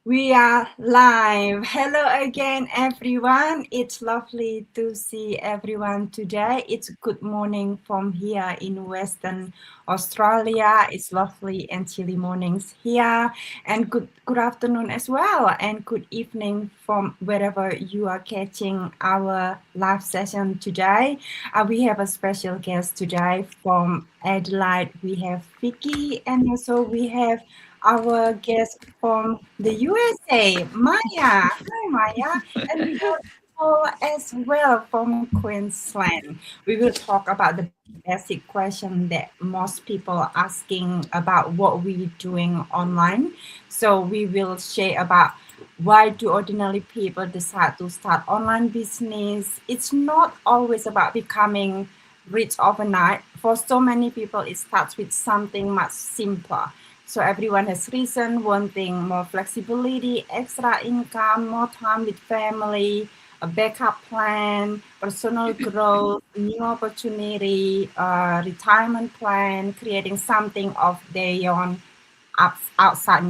We are live. Hello again, everyone. It's lovely to see everyone today. It's good morning from here in Western Australia. It's lovely and chilly mornings here, and good afternoon as well, and good evening from wherever you are catching our live session today. We have a special guest today from Adelaide. We have Vicky, and also we have our guest from the USA, Maya. Hi, Maya. And we have Paul as well from Queensland. We will talk about the basic question that most people are asking about what we're doing online. So we will share about why do ordinary people decide to start online business. It's not always about becoming rich overnight. For so many people, it starts with something much simpler. So everyone has reason wanting more flexibility, extra income, more time with family, a backup plan, personal growth, new opportunity, retirement plan, creating something of their own outside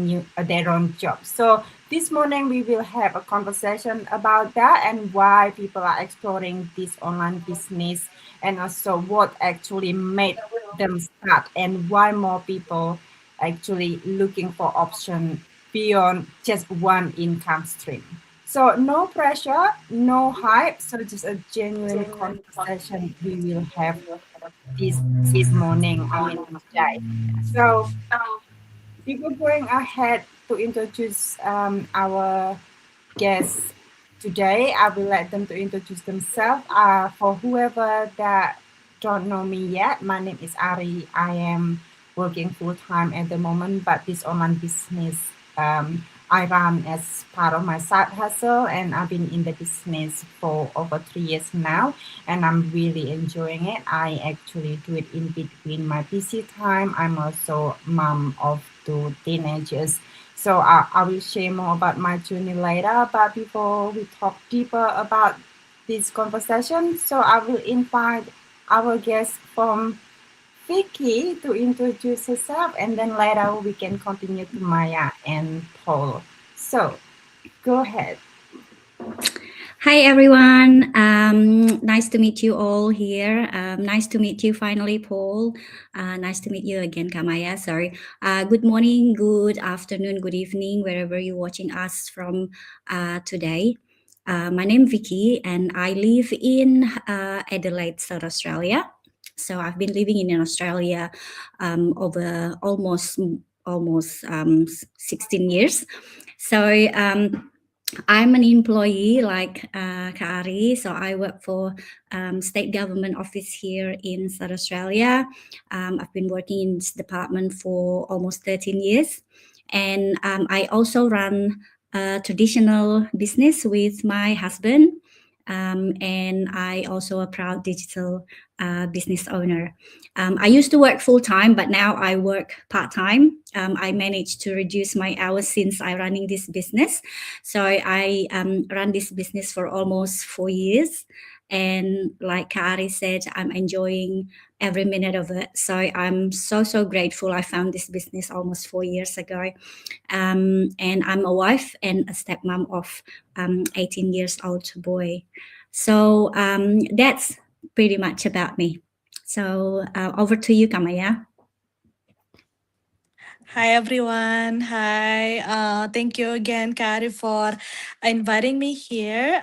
their own job. So this morning we will have a conversation about that and why people are exploring this online business and also what actually made them start and why more people actually looking for option beyond just one income stream. So no pressure, no hype, so just a genuine conversation we will have this morning, today. So before going ahead to introduce our guests today, I will let them to introduce themselves. For whoever that don't know me yet, my name is Ari. I am working full time at the moment, but this online business I run as part of my side hustle, and I've been in the business for over 3 years now, and I'm really enjoying it. I actually do it in between my busy time. I'm also mom of two teenagers, so I will share more about my journey later. But before we talk deeper about this conversation, so I will invite our guest from Vicky to introduce herself, and then later we can continue to Maya and Paul. So go ahead. Hi everyone. Nice to meet you all here. Nice to meet you finally, Paul. Nice to meet you again, Kamaya. Sorry. Good morning, good afternoon, good evening, wherever you're watching us from today. My name is Vicky, and I live in Adelaide, South Australia. So I've been living in Australia over almost 16 years. So I'm an employee like Kari, so I work for state government office here in South Australia. I've been working in this department for almost 13 years, and I also run a traditional business with my husband. And I also a proud digital business owner. I used to work full time, but now I work part time. I managed to reduce my hours since I running this business. So I run this business for almost 4 years. And like Kari said, I'm enjoying every minute of it. So I'm so grateful I found this business almost 4 years ago. And I'm a wife and a stepmom of 18 years old boy. So that's pretty much about me. So over to you, Kamaya. Hi everyone. Hi. Thank you again, Kari, for inviting me here.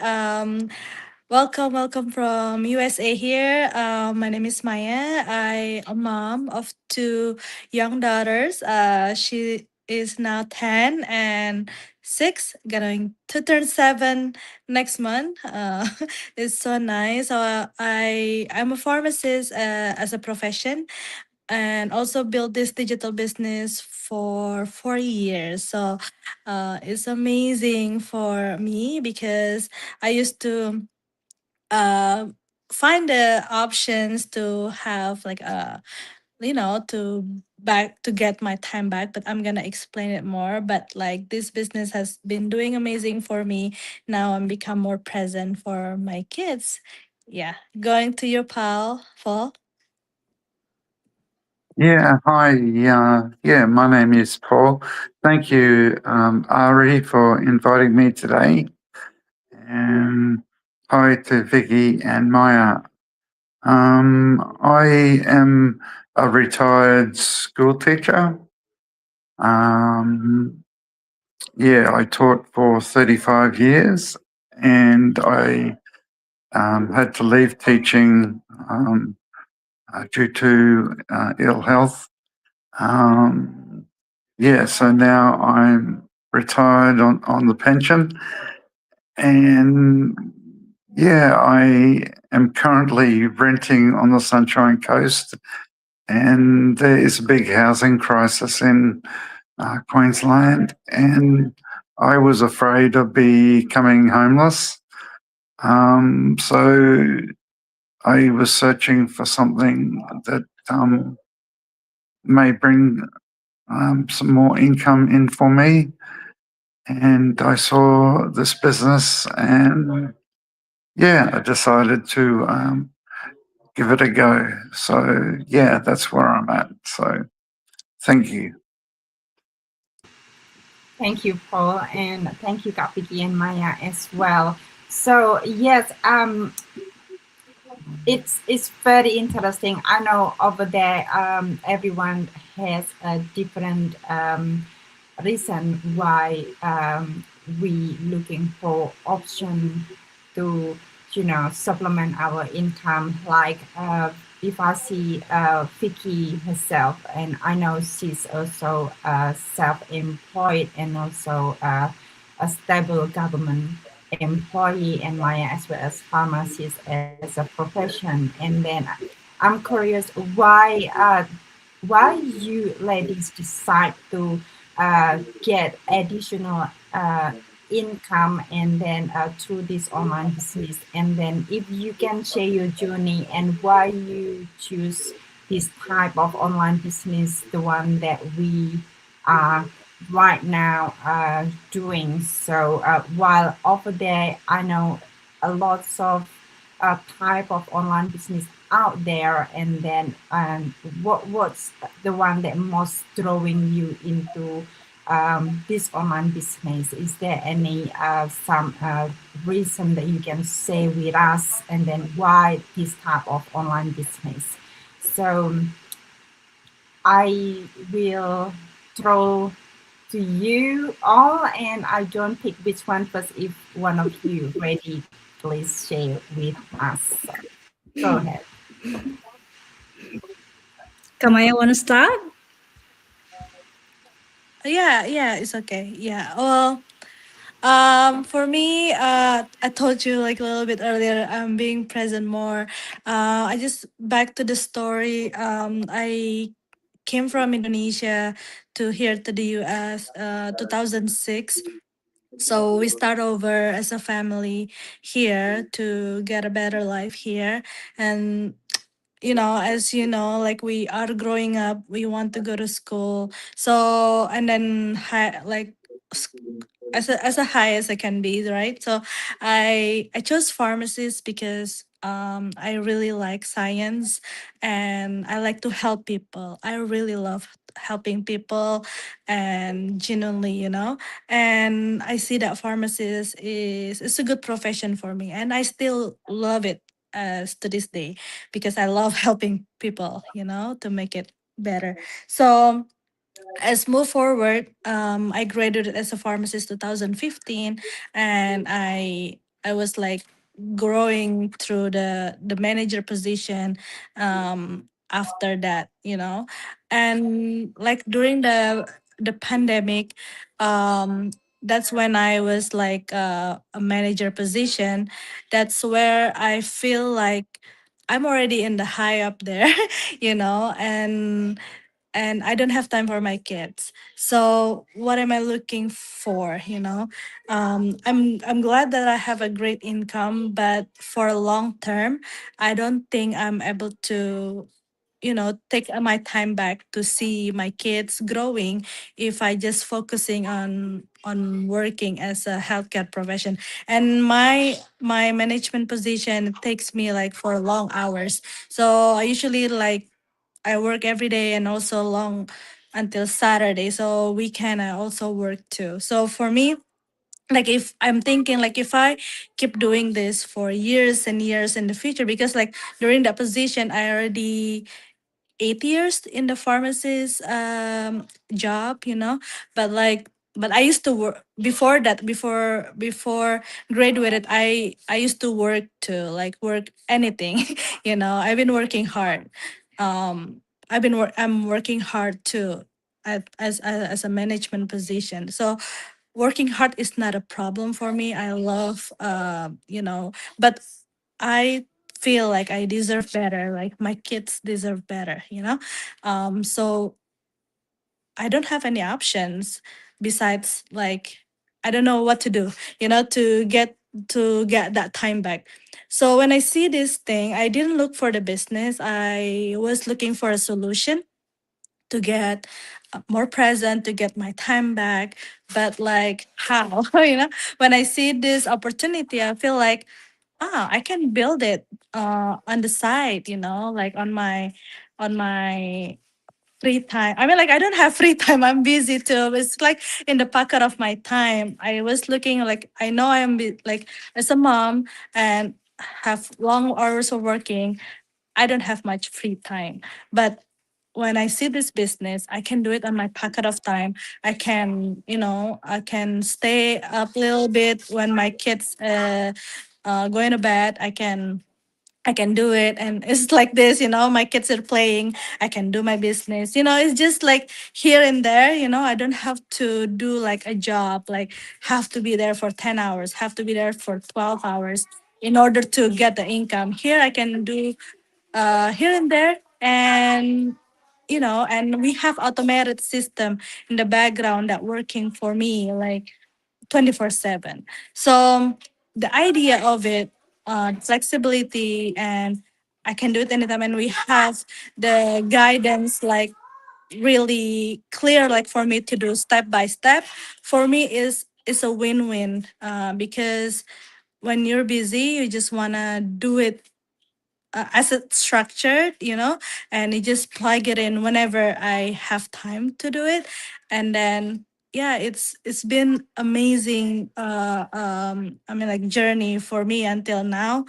Welcome from USA here. My name is Maya. I am a mom of two young daughters. She is now 10 and 6, going to turn 7 next month. It's so nice. I'm a pharmacist as a profession, and also built this digital business for 4 years. So it's amazing for me because I used to uh, find the options to have like to back to get my time back, but I'm gonna explain it more. But like this business has been doing amazing for me. Now I'm become more present for my kids. Yeah, going to your pal, Paul. Yeah, hi. Yeah, my name is Paul. Thank you, Ari, for inviting me today. And hi to Vicky and Maya. I am a retired school teacher. Um, yeah, I taught for 35 years and I had to leave teaching due to ill health. Um, yeah, so now I'm retired on the pension, and yeah, I am currently renting on the Sunshine Coast, and there is a big housing crisis in Queensland, and I was afraid of becoming homeless. So I was searching for something that may bring some more income in for me. And I saw this business, and yeah, I decided to give it a go. So yeah, that's where I'm at. So thank you. Thank you, Paul, and thank you, Kapiki and Maya as well. So yes, it's very interesting. I know over there, everyone has a different reason why we looking for option to supplement our income. Like if I see Vicky herself, and I know she's also self-employed and also a stable government employee, and Maya as well as pharmacist as a profession. And then I'm curious why you ladies decide to get additional income and then through this online business, and then if you can share your journey and why you choose this type of online business, the one that we are right now doing. So while over there I know a lots of type of online business out there, and then what's the one that most drawing you into this online business? Is there any some reason that you can say with us, and then why this type of online business? So I will throw to you all, and I don't pick which one first. If one of you ready, please share with us. So, go ahead. Kamaya, want to start? Yeah, it's okay. Yeah. Well, for me, I told you like a little bit earlier, I'm being present more. I just back to the story. I came from Indonesia to here to the US 2006. So we start over as a family here to get a better life here. And as you know, like we are growing up, we want to go to school. So and then like as a high as I can be, right? So I chose pharmacist because I really like science and I like to help people. I really love helping people and genuinely, and I see that pharmacist is it's a good profession for me and I still love it as to this day because I love helping people, to make it better. So as move forward, I graduated as a pharmacist 2015, and I was like growing through the manager position after that, and like during the pandemic, um, that's when I was like a manager position. That's where I feel like I'm already in the high up there, and I don't have time for my kids. So what am I looking for? I'm glad that I have a great income, but for long term, I don't think I'm able to take my time back to see my kids growing if I just focusing on working as a healthcare profession. And my management position takes me like for long hours, so I usually like I work every day and also long until Saturday. So weekend I also work too. So for me, like if I'm thinking like if I keep doing this for years and years in the future, because like during that position I already 8 years in the pharmacist job, but like but I used to work before that, before graduated. I used to work to like work anything. I've been working hard. um I'm working hard too as a management position. So working hard is not a problem for me. I love but I feel like I deserve better, like my kids deserve better. So I don't have any options besides like I don't know what to do, to get that time back. So when I see this thing, I didn't look for the business. I was looking for a solution to get more present, to get my time back. But like how, when I see this opportunity, I feel like, I can build it on the side, like on my free time. I mean, like I don't have free time. I'm busy too. It's like in the pocket of my time. I was looking like I know like as a mom and have long hours of working. I don't have much free time. But when I see this business, I can do it on my pocket of time. I can stay up a little bit when my kids going to bed. I can do it, and it's like this. My kids are playing. I can do my business. It's just like here and there. I don't have to do like a job, like have to be there for 10 hours, have to be there for 12 hours in order to get the income. Here I can do here and there, and we have automated system in the background that working for me like 24/7. So the idea of it, flexibility, and I can do it anytime, and we have the guidance like really clear, like for me to do step by step. For me is a win-win, because when you're busy, you just wanna do it as it's structured, and you just plug it in whenever I have time to do it. And then yeah, it's been amazing. I mean, like journey for me until now.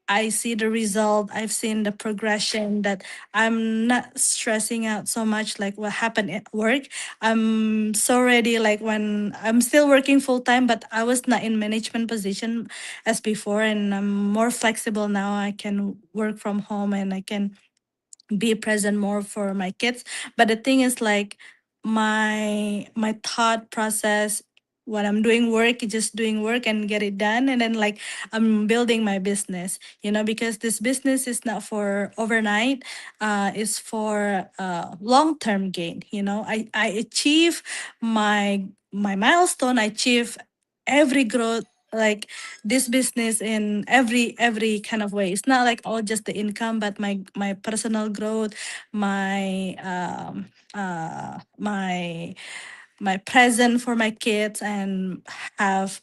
I see the result. I've seen the progression that I'm not stressing out so much like what happened at work. I'm so ready like when I'm still working full time, but I was not in management position as before, and I'm more flexible now. I can work from home and I can be present more for my kids. But the thing is like my thought process when I'm doing work, just doing work and get it done, and then like I'm building my business, because this business is not for overnight. It's for long-term gain. I achieve my milestone. I achieve every growth, like this business in every kind of way. It's not like all just the income, but my personal growth, my present for my kids, and have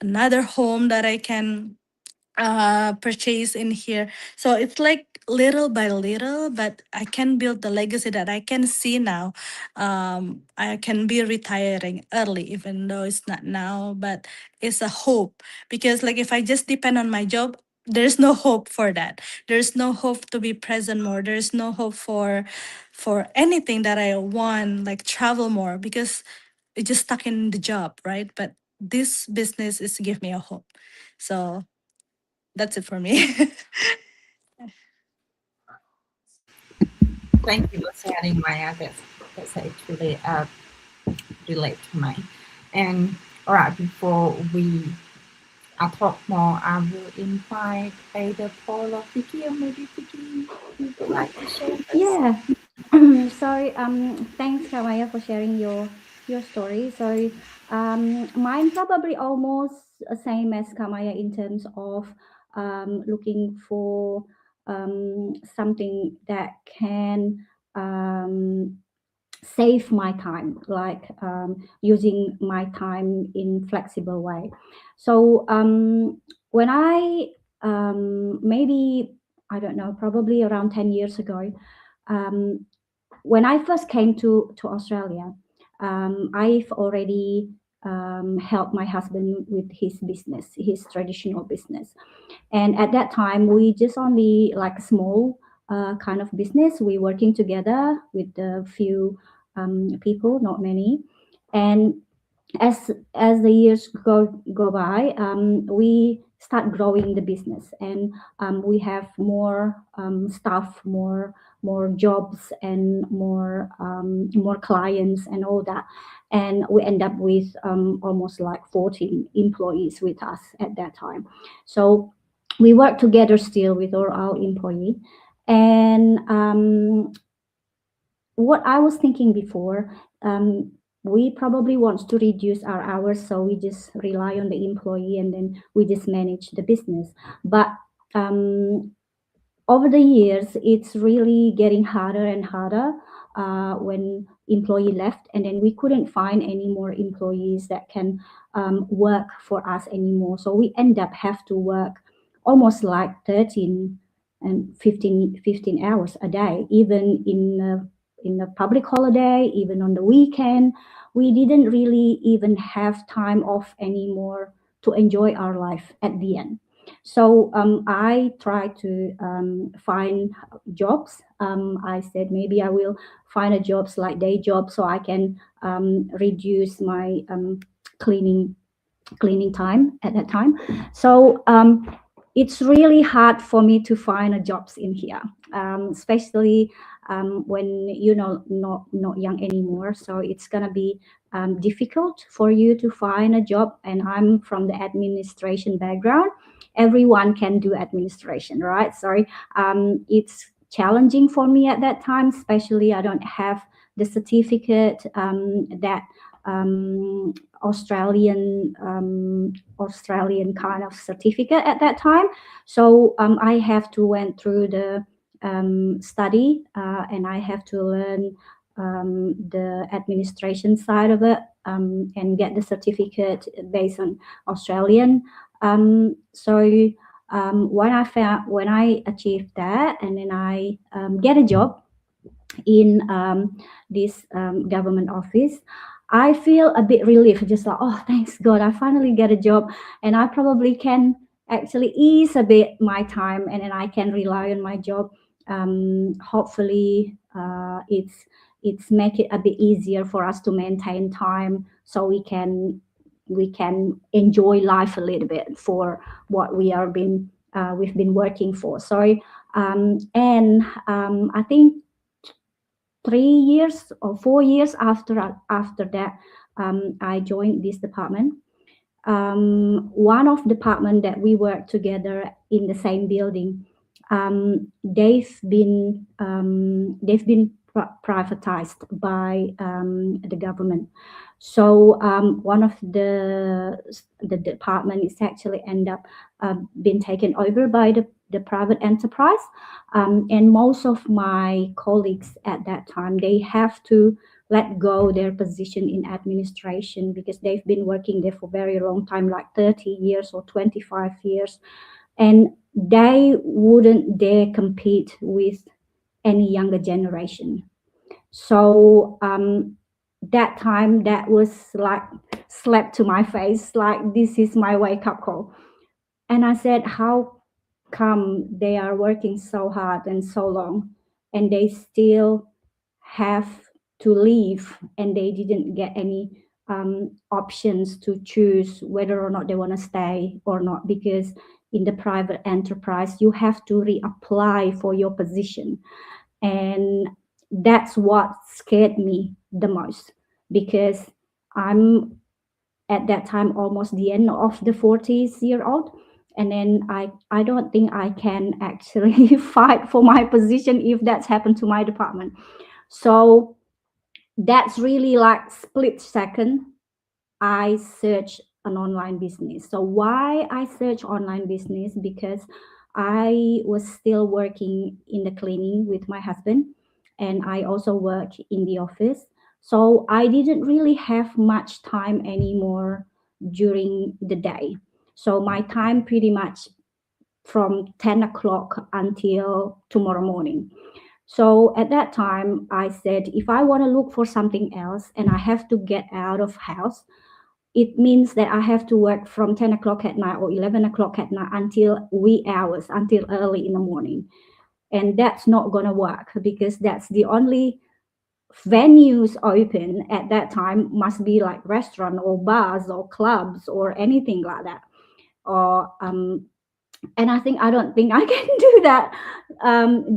another home that I can purchase in here. So it's like little by little, but I can build the legacy that I can see now. I can be retiring early, even though it's not now, but it's a hope. Because like if I just depend on my job, there's no hope for that. There's no hope to be present more. There's no hope for anything that I want, like travel more, because it's just stuck in the job, right? But this business is give me a hope. So that's it for me. Thank you for sharing, Maya. That's actually relate to mine. And all right, before we talk more, I will invite either Paul or Vicky, or maybe Vicky, you would like to share first? Yeah. So thanks Kawaya for sharing your story. So mine probably almost the same as Kamaya in terms of looking for something that can save my time, like using my time in flexible way. So when I maybe I don't know, probably around 10 years ago, when I first came to Australia, I've already helped my husband with his business, his traditional business. And at that time, we just only like a small kind of business. We working together with a few people, not many. And as the years go by, we start growing the business, and we have more staff, more jobs, and more clients and all that. And we end up with almost like 14 employees with us at that time. So we work together still with all our employee. And what I was thinking before, we probably want to reduce our hours, so we just rely on the employee and then we just manage the business. But over the years, it's really getting harder and harder when employee left, and then we couldn't find any more employees that can work for us anymore. So we end up have to work almost like 13 and 15 hours a day, even in the public holiday, even on the weekend. We didn't really even have time off anymore to enjoy our life at the end. So I tried to find jobs. I said maybe I will find a jobs like day job so I can reduce my cleaning time at that time. So it's really hard for me to find a jobs in here, especially when you're not young anymore. So it's gonna be difficult for you to find a job. And I'm from the administration background. Everyone can do administration, right? Sorry, it's challenging for me at that time, especially I don't have the certificate that Australian kind of certificate at that time. So I have to went through the study and I have to learn the administration side of it and get the certificate based on Australian. So when I achieved that, and then I get a job in this government office, I feel a bit relieved, just like, oh, thanks God, I finally get a job, and I probably can actually ease a bit my time, and then I can rely on my job. Hopefully, it's make it a bit easier for us to maintain time, so we can enjoy life a little bit for what we've been working for. So and I think 3 years or 4 years after that, I joined this department. One of department that we work together in the same building, they've been privatized by the government. So one of the department is actually end up being taken over by the private enterprise. And most of my colleagues at that time, they have to let go their position in administration because they've been working there for a very long time, like 30 years or 25 years. And they wouldn't dare compete with any younger generation. So that time, that was like slapped to my face, like this is my wake-up call. And I said, how come they are working so hard and so long and they still have to leave, and they didn't get any options to choose whether or not they want to stay or not? Because in the private enterprise, you have to reapply for your position. And that's what scared me the most, because I'm at that time almost the end of the 40s year old, and then I don't think I can actually fight for my position if that's happened to my department. So that's really like split second, I search an online business. So why I search online business? Because I was still working in the cleaning with my husband, and I also work in the office. So I didn't really have much time anymore during the day. So my time pretty much from 10 o'clock until tomorrow morning. So at that time, I said, if I want to look for something else and I have to get out of house, it means that I have to work from 10 o'clock at night or 11 o'clock at night until wee hours, until early in the morning. And that's not going to work, because that's the only venues open at that time must be like restaurant or bars or clubs or anything like that. Or and I don't think I can do that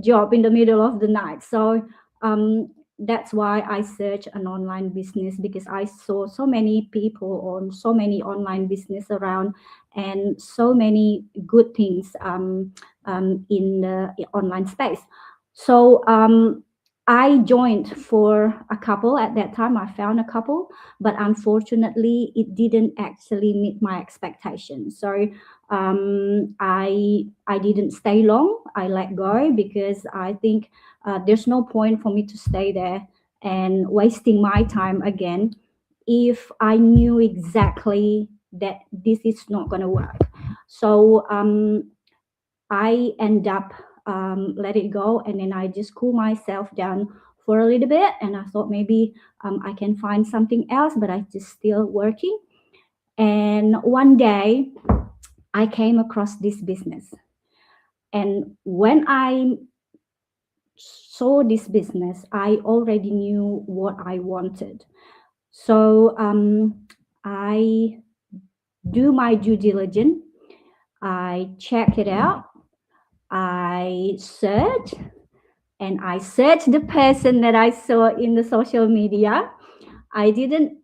job in the middle of the night. So that's why I searched an online business, because I saw so many people on so many online business around, and so many good things in the online space. So I joined for a couple at that time. I found a couple, but unfortunately, it didn't actually meet my expectations. So I didn't stay long. I let go, because I think there's no point for me to stay there and wasting my time again if I knew exactly that this is not going to work. So I end up let it go, and then I just cool myself down for a little bit, and I thought maybe I can find something else, but I just still working. And one day I came across this business. And when I saw this business, I already knew what I wanted. So I do my due diligence. I check it out. I search, and I search the person that I saw in the social media. I didn't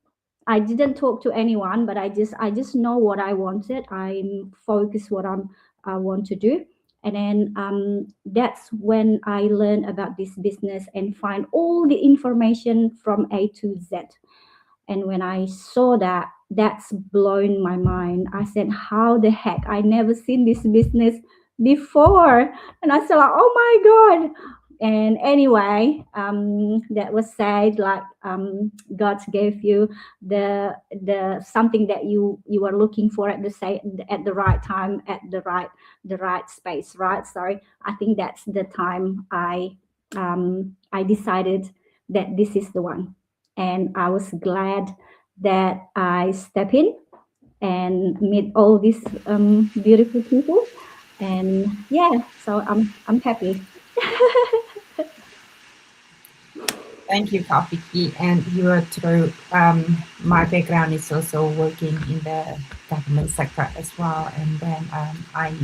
talk to anyone, but I just know what I wanted. I'm focused what I want to do. And then that's when I learned about this business and find all the information from A to Z. And when I saw that, that's blown my mind. I said, how the heck? I never seen this business before. And I said, like, oh my God. And anyway, that was said, like God gave you the something that you were looking for at the right time, at the right space, right? So I think that's the time I decided that this is the one, and I was glad that I step in and meet all these beautiful people. And yeah, so I'm happy. Thank you, Kak Vicky. And you are true. My background is also working in the government sector as well. And then I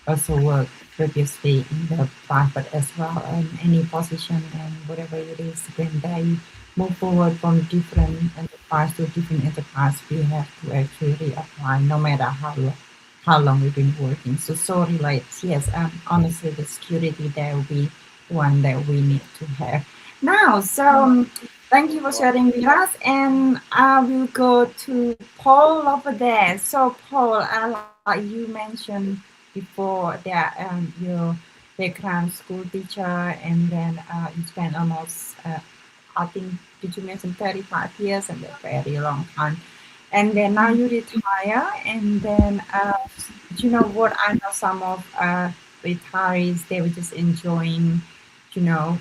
also work previously in the private as well. And any position and whatever it is, when they move forward from different enterprise to different enterprise, we have to actually reapply no matter how long we've been working. So relates. Yes, honestly, the security there will be one that we need to have. Now, so thank you for sharing with us, and I will go to Paul over there. So, Paul, like you mentioned before that your background school teacher, and then you spent almost, I think, did you mention 35 years, and a very long time. And then now you retire, and then you know what? I know some of retirees, they were just enjoying, you know,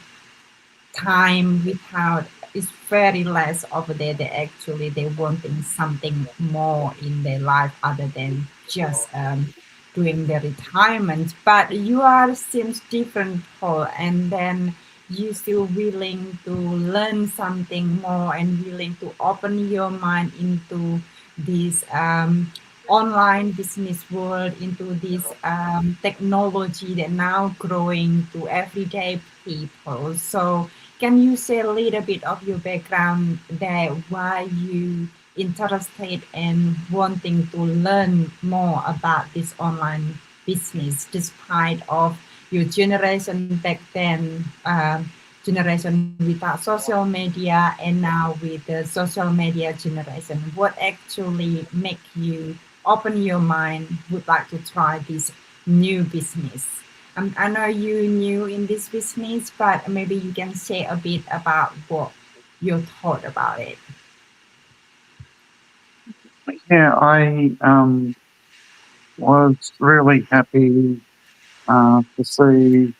time without, it's very less over there. They're wanting something more in their life other than just doing their retirement. But you are seems different, Paul, and then you still willing to learn something more and willing to open your mind into this online business world, into this technology that now growing to everyday people. So can you share a little bit of your background there, why you interested and wanting to learn more about this online business, despite of your generation back then, generation without social media, and now with the social media generation? What actually make you open your mind, would like to try this new business? I know you new in this business, but maybe you can say a bit about what your thought about it. Yeah, I was really happy to see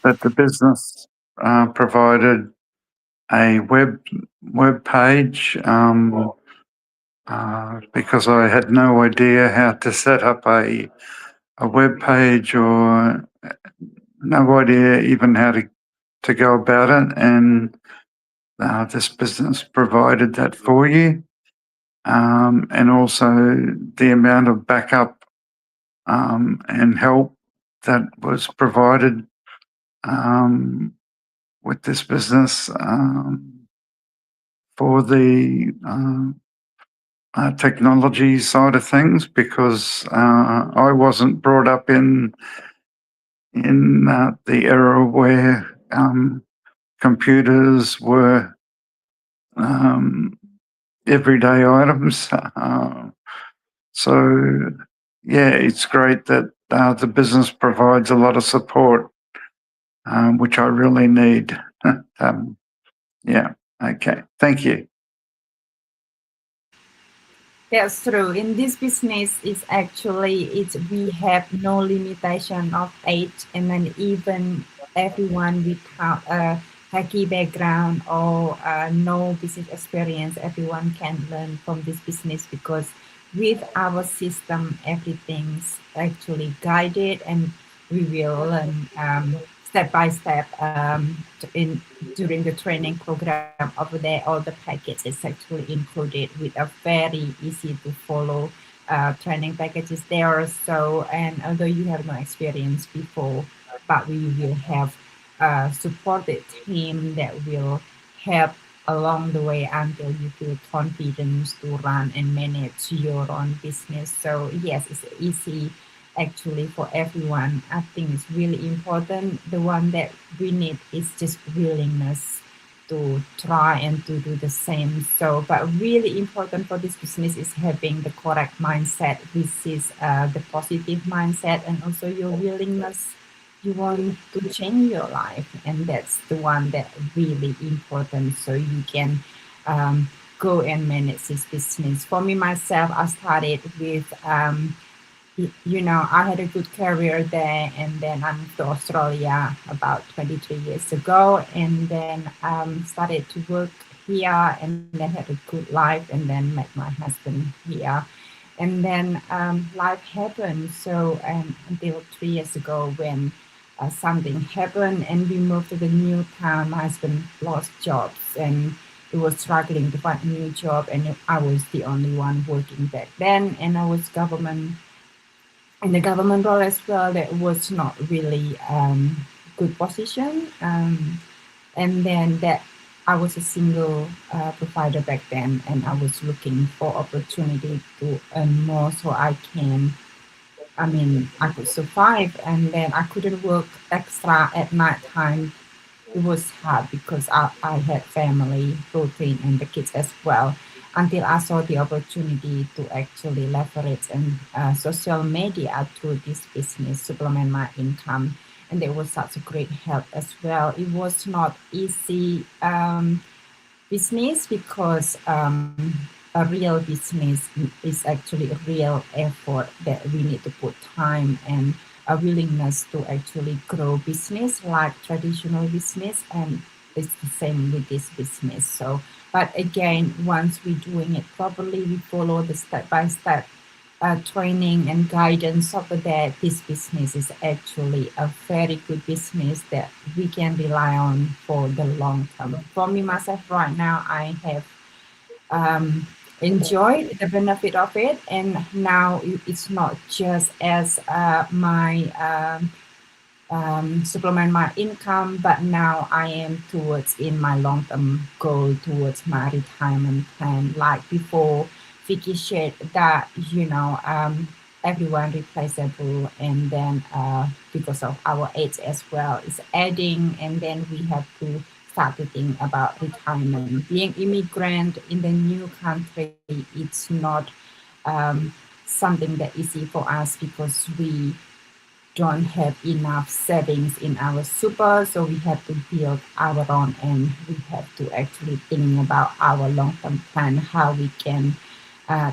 that the business provided a web page because I had no idea how to set up a web page or no idea even how to go about it. And this business provided that for you. And also the amount of backup and help that was provided with this business for the technology side of things, because I wasn't brought up in the era where computers were everyday items. So yeah, it's great that the business provides a lot of support, which I really need. Yeah, okay, thank you. That's true. In this business, we have no limitation of age, and then even everyone without a techie background or no business experience, everyone can learn from this business, because with our system, everything's actually guided, and we will learn step by step during the training program over there. All the package is actually included with a very easy to follow training packages there. So, and although you have no experience before, but we will have a supported team that will help along the way until you feel confident to run and manage your own business. So yes, it's easy actually for everyone. I think it's really important. The one that we need is just willingness to try and to do the same. So, but really important for this business is having the correct mindset, which is the positive mindset, and also your willingness. You want to change your life, and that's the one that really important. So you can go and manage this business. For me myself, I started with I had a good career there, and then I moved to Australia about 23 years ago, and then started to work here, and then had a good life, and then met my husband here. And then life happened. So until 3 years ago, when something happened and we moved to the new town, my husband lost jobs, and he was struggling to find a new job, and I was the only one working back then, and I was in the government role as well. That was not really good position. And then that I was a single provider back then, and I was looking for opportunity to earn more so I could survive. And then I couldn't work extra at night time. It was hard because I had family, routine, and the kids as well, until I saw the opportunity to actually leverage and social media through this business, supplement my income. And it was such a great help as well. It was not easy business, because a real business is actually a real effort that we need to put time and a willingness to actually grow business like traditional business, and it's the same with this business. So, but again, once we're doing it properly, we follow the step-by-step training and guidance over there, this business is actually a very good business that we can rely on for the long term. For me myself right now, I have enjoyed the benefit of it, and now it's not just as my supplement my income, but now I am towards in my long-term goal towards my retirement plan. Like before, Vicky shared that everyone replaceable, and then because of our age as well is adding, and then we have to start to think about retirement. Being immigrant in the new country, it's not something that easy for us, because we don't have enough savings in our super, so we have to build our own, and we have to actually think about our long-term plan, how we can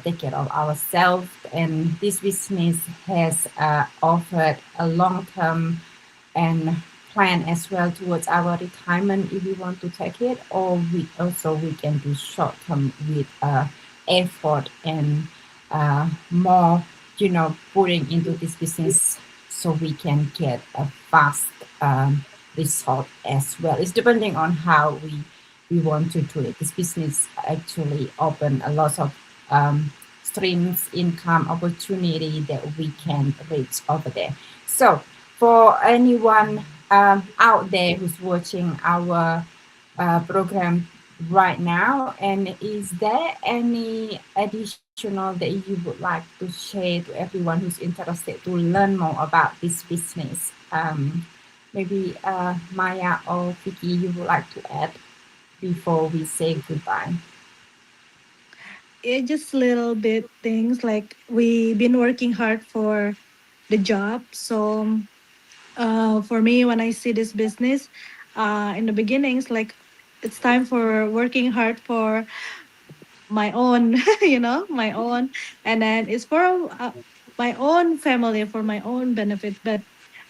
take care of ourselves. And this business has offered a long-term and plan as well towards our retirement if we want to take it, or we can do short term with effort and more, putting into this business so we can get a fast result as well. It's depending on how we want to do it. This business actually open a lot of streams income opportunity that we can reach over there. So for anyone out there who's watching our program right now, and is there any additional that you would like to share to everyone who's interested to learn more about this business? Maybe Maya or Vicky, you would like to add before we say goodbye? It just little bit things like we've been working hard for the job. So for me, when I see this business, in the beginnings, like it's time for working hard for my own, my own, and then it's for my own family, for my own benefit. But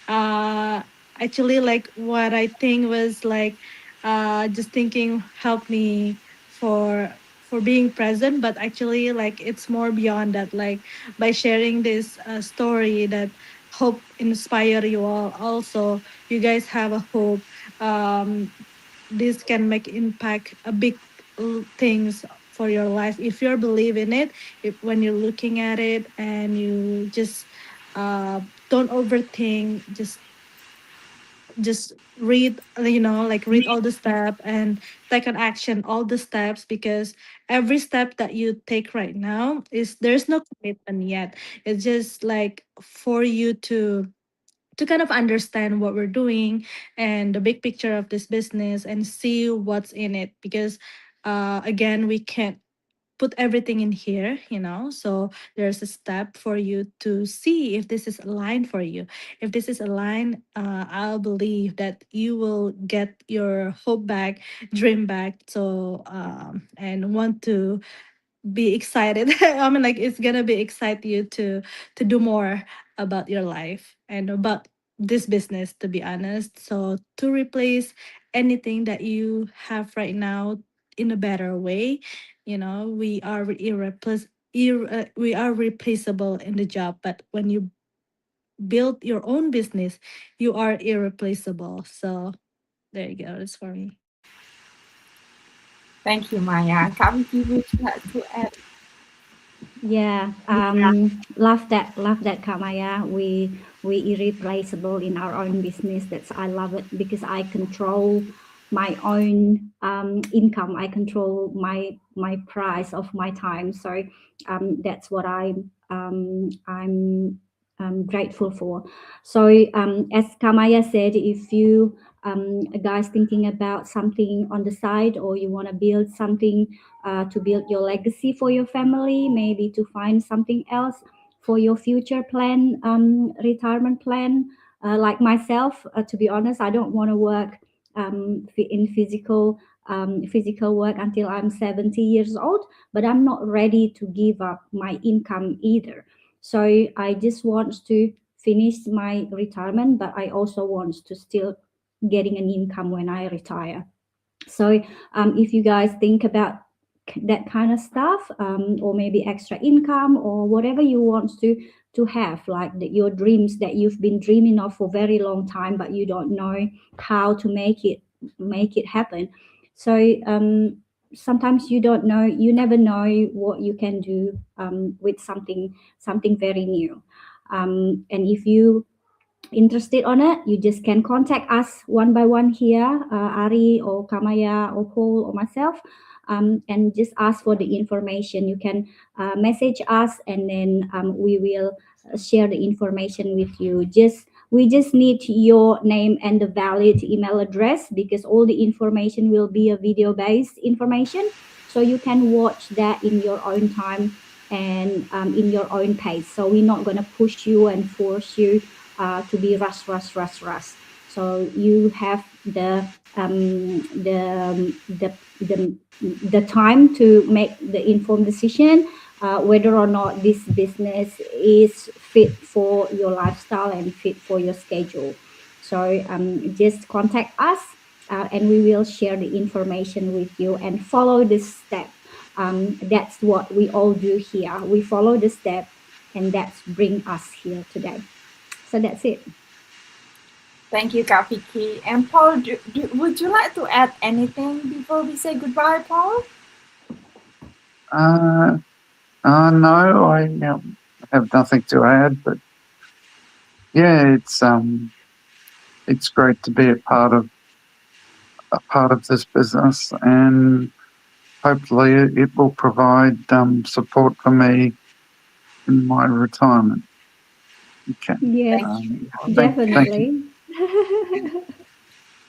uh, actually, like what I think was like, just thinking helped me for being present. But actually, like it's more beyond that. Like by sharing this story that hope inspire you all. Also, you guys have a hope. This can make impact a big things for your life if you believe in it, if when you're looking at it and you just don't overthink, just read, like read all the step and take an action all the steps, because every step that you take right now is there's no commitment yet. It's just like for you to kind of understand what we're doing and the big picture of this business and see what's in it, because again, we can't put everything in here, so there's a step for you to see if this is aligned for you. If this is aligned, I'll believe that you will get your hope back, dream back, so and want to be excited. I mean, like it's gonna be excite you to do more about your life and about this business, to be honest. So to replace anything that you have right now in a better way, we are we are replaceable in the job, but when you build your own business, you are irreplaceable. So there you go. That's for me. Thank you, Maya. Kak Vicky, would you like to add? Yeah, love that, Kamaya. We irreplaceable in our own business. I love it because I control my own income. I control my price of my time. So that's what I'm grateful for. So as Kamaya said, if you guys thinking about something on the side, or you want to build something to build your legacy for your family, maybe to find something else for your future plan, retirement plan. Like myself, to be honest, I don't want to work in physical work until I'm 70 years old, but I'm not ready to give up my income either. So I just want to finish my retirement, but I also want to still getting an income when I retire. So if you guys think about that kind of stuff, or maybe extra income or whatever you want to have, like your dreams that you've been dreaming of for a very long time, but you don't know how to make it happen. So sometimes you never know what you can do with something very new. And if you interested on it, you just can contact us one by one here, Ari or Kamaya or Paul or myself, and just ask for the information. You can message us, and then we will share the information with you. We just need your name and the valid email address, because all the information will be a video based information, so you can watch that in your own time and in your own pace. So we're not going to push you and force you to be rush. So you have the time to make the informed decision whether or not this business is fit for your lifestyle and fit for your schedule. So just contact us and we will share the information with you and follow this step. That's what we all do here. We follow the step and that's bring us here today. So that's it. Thank you, Kak Vicky. And Paul, would you like to add anything before we say goodbye, Paul? No, I have nothing to add, but yeah, it's great to be a part of this business, and hopefully it will provide support for me in my retirement. Okay. Yes, definitely.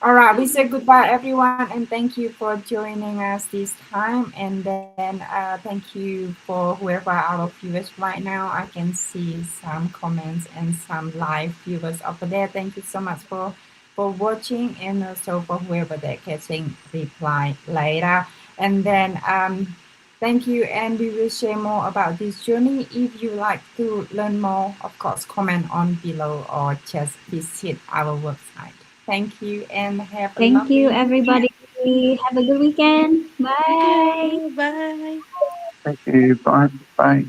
All right, we say goodbye, everyone, and thank you for joining us this time. And then thank you for whoever out of viewers right now. I can see some comments and some live viewers over there. Thank you so much for watching, and also for whoever they're catching reply later. And then thank you, and we will share more about this journey. If you like to learn more, of course, comment on below or just visit our website. Thank you and have a Thank lovely you, everybody. Have a good weekend. Bye. Bye. Thank you. Bye. Bye.